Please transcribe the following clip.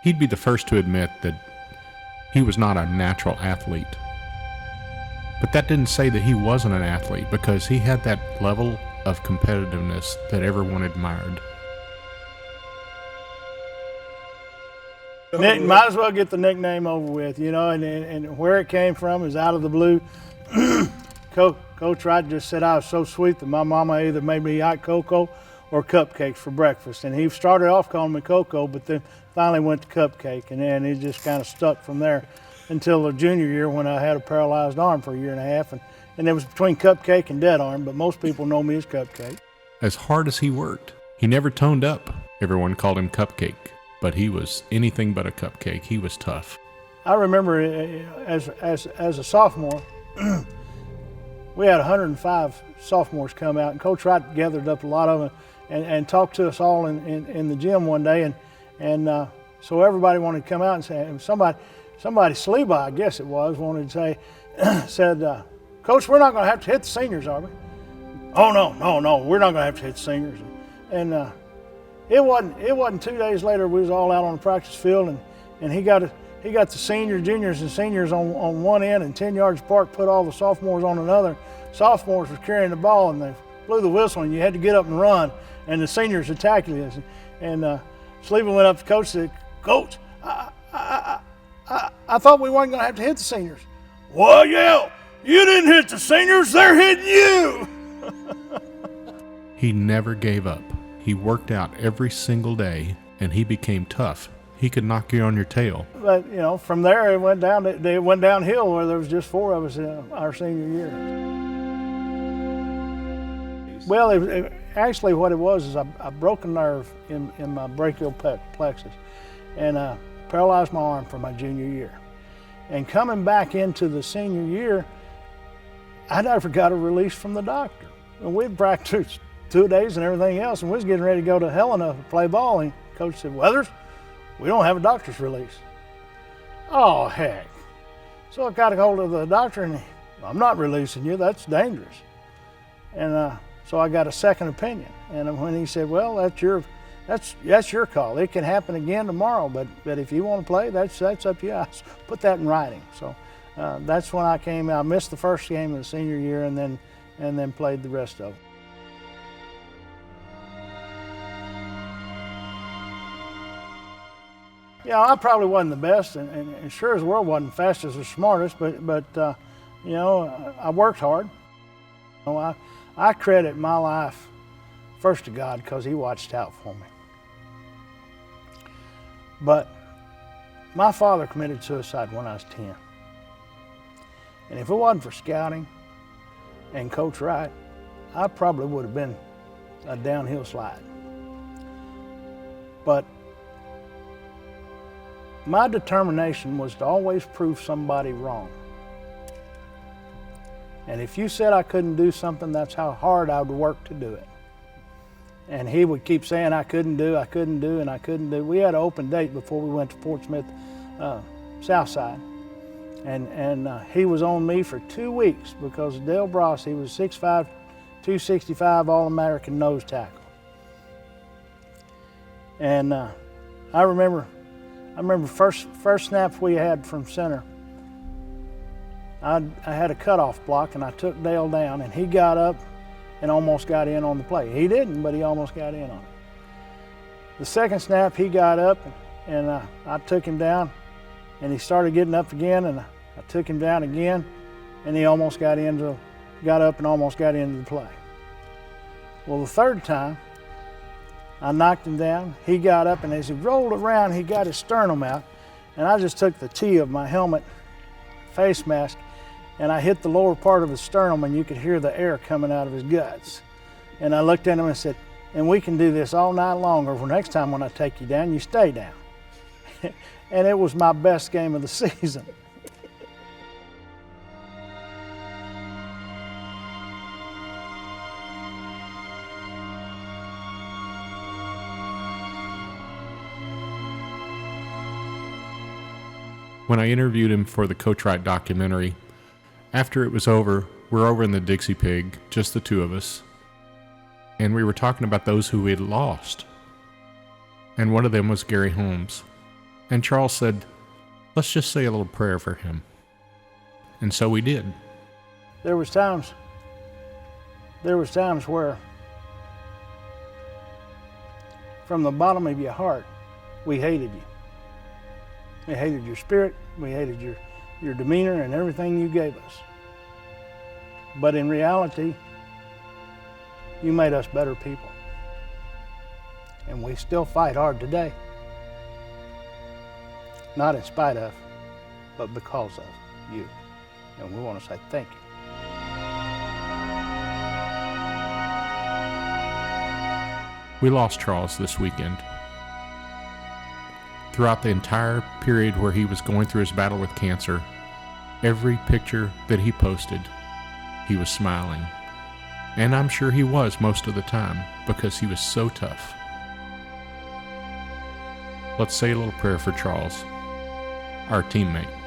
He'd be the first to admit that he was not a natural athlete. But that didn't say that he wasn't an athlete, because he had that level of competitiveness that everyone admired. Nick, might as well get the nickname over with, and where it came from is out of the blue. Coach Wright just said I was so sweet that my mama either made me hot cocoa or cupcakes for breakfast. And he started off calling me Cocoa, but then finally went to Cupcake, and then it just kind of stuck from there until the junior year when I had a paralyzed arm for a year and a half. And it was between Cupcake and Dead Arm, but most people know me as Cupcake. As hard as he worked, he never toned up. Everyone called him Cupcake, but he was anything but a cupcake. He was tough. I remember as a sophomore, we had 105 sophomores come out, and Coach Wright gathered up a lot of them and talked to us all in the gym one day, and so everybody wanted to come out and say, somebody Sleba, I guess it was, wanted to say, said, Coach, we're not going to have to hit the seniors, are we? Oh no, we're not going to have to hit the seniors. And it wasn't 2 days later we was all out on the practice field, and he got the seniors, juniors, and seniors on one end and 10 yards apart, put all the sophomores on another. Sophomores was carrying the ball, and they blew the whistle, and you had to get up and run, and the seniors attacked us. And Sleva went up to Coach and said, Coach, I thought we weren't going to have to hit the seniors. Well, yeah, you didn't hit the seniors, they're hitting you. He never gave up. He worked out every single day, and he became tough. He could knock you on your tail. But, from there it went downhill where there was just 4 of us in our senior year. Well, actually what it was is I broke a nerve in my brachial plexus and paralyzed my arm for my junior year. And coming back into the senior year, I never got a release from the doctor. And we'd practiced 2 days and everything else, and we was getting ready to go to Helena to play ball, and Coach said, Weathers, we don't have a doctor's release. Oh, heck. So I got a hold of the doctor, and I'm not releasing you, that's dangerous. And so I got a second opinion. And when he said, well, that's your call. It can happen again tomorrow, but if you want to play, that's up to you. I put that in writing. So that's when I came out. I missed the first game of the senior year and then played the rest of it. Yeah, I probably wasn't the best, and sure as the world wasn't the fastest or smartest, but I worked hard. I credit my life first to God because He watched out for me. But my father committed suicide when I was 10. And if it wasn't for scouting and Coach Wright, I probably would have been a downhill slide. But my determination was to always prove somebody wrong. And if you said I couldn't do something, that's how hard I would work to do it. And he would keep saying I couldn't do, and I couldn't do. We had an open date before we went to Fort Smith, Southside. And he was on me for 2 weeks because Dale Bross, he was 6'5", 265 All-American nose tackle. And I remember first snap we had from center, I had a cutoff block and I took Dale down, and he got up and almost got in on the play. He didn't, but he almost got in on it. The second snap, he got up and I took him down, and he started getting up again, and I took him down again, and he almost got up and almost got into the play. Well, the third time, I knocked him down, he got up, and as he rolled around, he got his sternum out, and I just took the T of my helmet face mask, and I hit the lower part of his sternum, and you could hear the air coming out of his guts. And I looked at him and said, and we can do this all night long, or for next time when I take you down, you stay down. And it was my best game of the season. When I interviewed him for the Coach Wright documentary, after it was over, we're over in the Dixie Pig, just the two of us, and we were talking about those who we had lost. And one of them was Gary Holmes. And Charles said, let's just say a little prayer for him. And so we did. There was times where from the bottom of your heart, we hated you. We hated your spirit, we hated your demeanor and everything you gave us. But in reality, you made us better people. And we still fight hard today. Not in spite of, but because of you. And we want to say thank you. We lost Charles this weekend. Throughout the entire period where he was going through his battle with cancer, every picture that he posted, he was smiling. And I'm sure he was most of the time because he was so tough. Let's say a little prayer for Charles, our teammate.